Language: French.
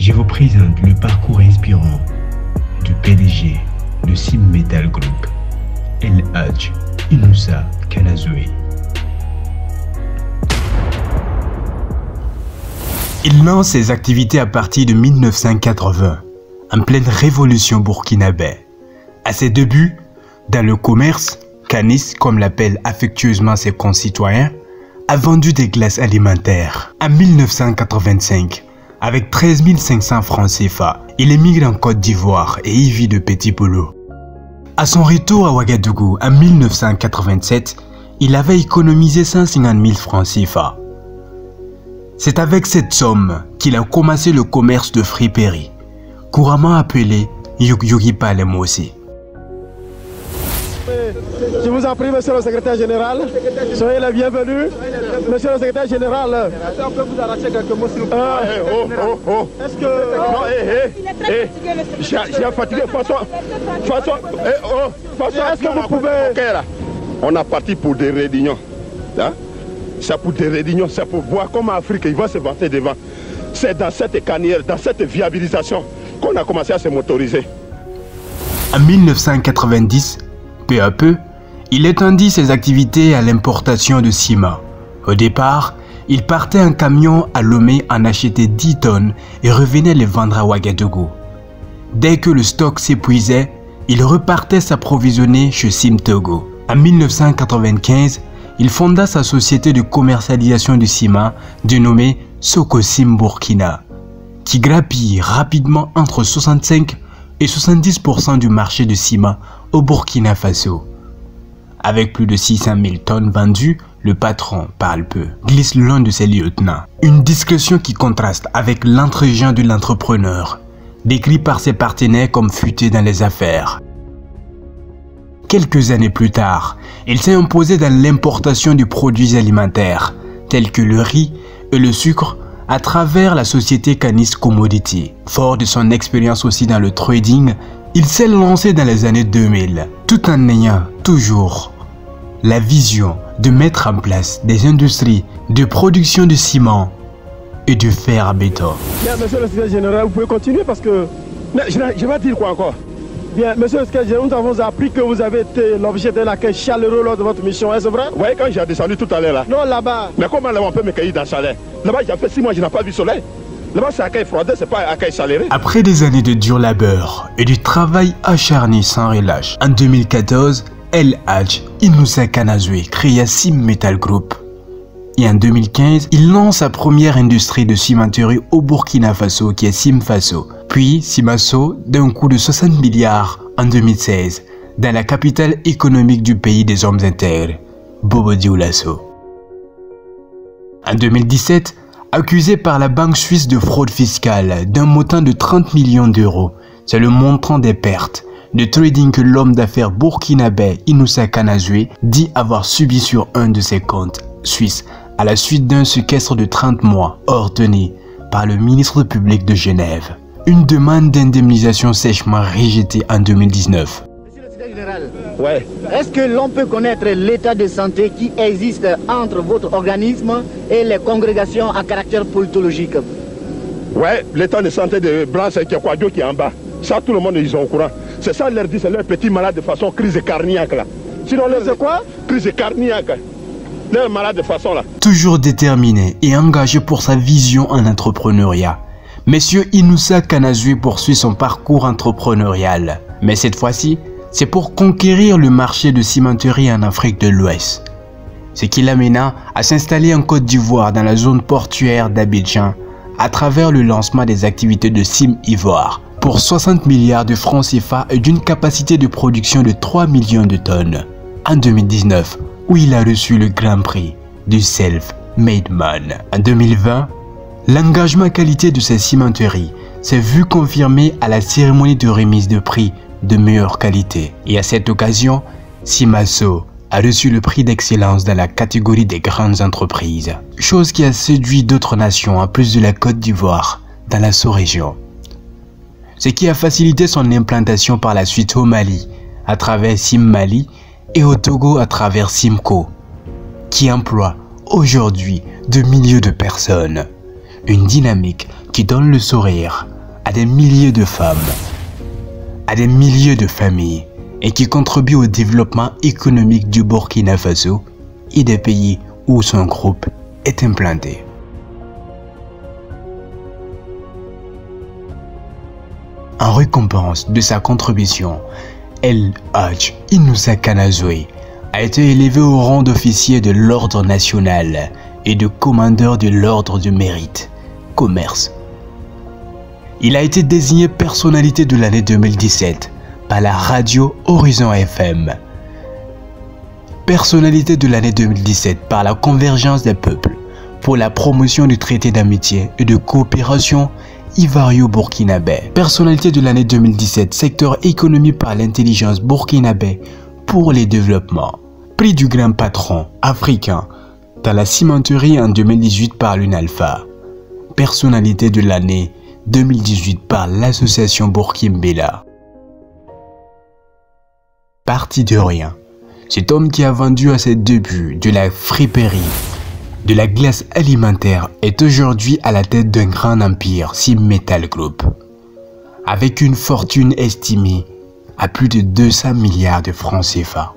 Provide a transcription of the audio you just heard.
je vous présente le parcours inspirant du PDG de Sim Metal Group, El Hadj Inoussa Kanazoué. Il lance ses activités à partir de 1980, en pleine révolution burkinabé. À ses débuts, dans le commerce, Canis, comme l'appellent affectueusement ses concitoyens, a vendu des glaces alimentaires. En 1985, avec 13 500 francs CFA, il émigre en Côte d'Ivoire et y vit de petits boulots. À son retour à Ouagadougou en 1987, il avait économisé 150 000 francs CFA. C'est avec cette somme qu'il a commencé le commerce de friperie, couramment appelé Yug-Yugi Palemossi. Je vous en prie, monsieur le secrétaire général, soyez le bienvenu. Monsieur le secrétaire général, on peut vous arracher quelques mots s'il vous plaît. Est-ce que... J'ai fatigué, François, est-ce que vous pouvez... On a parti pour des réunions. Hein? C'est pour des réunions, c'est pour voir comment l'Afrique il va se vanter devant. C'est dans cette carrière, dans cette viabilisation qu'on a commencé à se motoriser. En 1990, peu à peu, il étendit ses activités à l'importation de ciment. Au départ, il partait en camion à Lomé en acheter 10 tonnes et revenait les vendre à Ouagadougou. Dès que le stock s'épuisait, il repartait s'approvisionner chez Sim Togo. En 1995, il fonda sa société de commercialisation de ciment dénommée Sokosim Burkina, qui grappille rapidement entre 65 et 70% du marché de ciment au Burkina Faso. Avec plus de 600 000 tonnes vendues, le patron parle peu, glisse l'un de ses lieutenants. Une discrétion qui contraste avec l'entre-gens de l'entrepreneur, décrit par ses partenaires comme futé dans les affaires. Quelques années plus tard, il s'est imposé dans l'importation de produits alimentaires, tels que le riz et le sucre, à travers la société Canis Commodity. Fort de son expérience aussi dans le trading, il s'est lancé dans les années 2000, tout en ayant toujours la vision de mettre en place des industries de production de ciment et de fer à béton. Bien, monsieur le secrétaire général, vous pouvez continuer parce que... Mais je vais dire quoi encore? Bien, monsieur le secrétaire général, nous avons appris que vous avez été l'objet d'un accueil chaleureux lors de votre mission, est-ce vrai? Oui, quand j'ai descendu tout à l'heure là. Non, là-bas. Mais comment là on peut me cueillir dans le chalet? Là-bas, j'ai fait 6 mois, je n'ai pas vu le soleil. Là-bas, c'est accueil froid, c'est pas accueil chaleureux. Après des années de dur labeur et du travail acharné sans relâche, en 2014, El Hadj Inoussa Kanazoué créa Sim Metal Group. Et en 2015, il lance sa première industrie de cimenterie au Burkina Faso qui est Sim Faso. Puis Simaso d'un coût de 60 milliards en 2016 dans la capitale économique du pays des hommes intègres, Bobo Dioulasso. En 2017, accusé par la banque suisse de fraude fiscale d'un montant de 30 millions d'euros, c'est le montant des pertes de trading que l'homme d'affaires burkinabé Inoussa Kanazoué dit avoir subi sur un de ses comptes suisses à la suite d'un séquestre de 30 mois ordonné par le ministre public de Genève. Une demande d'indemnisation sèchement rejetée en 2019. Monsieur le secrétaire général, ouais. Est-ce que l'on peut connaître l'état de santé qui existe entre votre organisme et les congrégations à caractère politologique? Ouais, l'état de santé de Blanc, c'est Kouadio qui est en bas. Ça, tout le monde, ils sont au courant. C'est ça, leur dit, c'est leur petit malade de façon crise cardiaque là. Sinon, leur c'est quoi? Crise cardiaque. Leur malade de façon là. Toujours déterminé et engagé pour sa vision en entrepreneuriat, Monsieur Inoussa Kanazoué poursuit son parcours entrepreneurial. Mais cette fois-ci, c'est pour conquérir le marché de cimenterie en Afrique de l'Ouest. Ce qui l'amena à s'installer en Côte d'Ivoire dans la zone portuaire d'Abidjan à travers le lancement des activités de Sim Ivoire pour 60 milliards de francs CFA et d'une capacité de production de 3 millions de tonnes. En 2019, où il a reçu le Grand Prix du Self-Made Man. En 2020, l'engagement qualité de ces cimenteries s'est vu confirmé à la cérémonie de remise de prix de meilleure qualité. Et à cette occasion, Simaso a reçu le prix d'excellence dans la catégorie des grandes entreprises. Chose qui a séduit d'autres nations en plus de la Côte d'Ivoire dans la sous-région. Ce qui a facilité son implantation par la suite au Mali à travers Sim Mali et au Togo à travers Simco, qui emploie aujourd'hui de milliers de personnes. Une dynamique qui donne le sourire à des milliers de femmes, à des milliers de familles et qui contribue au développement économique du Burkina Faso et des pays où son groupe est implanté. En récompense de sa contribution, El Hadj Inoussa Kanazoé a été élevé au rang d'officier de l'ordre national et de commandeur de l'ordre du mérite, commerce. Il a été désigné personnalité de l'année 2017 par la radio Horizon FM. Personnalité de l'année 2017 par la Convergence des peuples pour la promotion du traité d'amitié et de coopération ivorio-burkinabé. Personnalité de l'année 2017, secteur économie par l'intelligence burkinabé pour les développements. Prix du grand patron africain dans la cimenterie en 2018 par l'UNALPHA. Personnalité de l'année 2018 par l'association Burkimbela. Parti de rien, cet homme qui a vendu à ses débuts de la friperie, de la glace alimentaire est aujourd'hui à la tête d'un grand empire, Metal Group, avec une fortune estimée à plus de 200 milliards de francs CFA.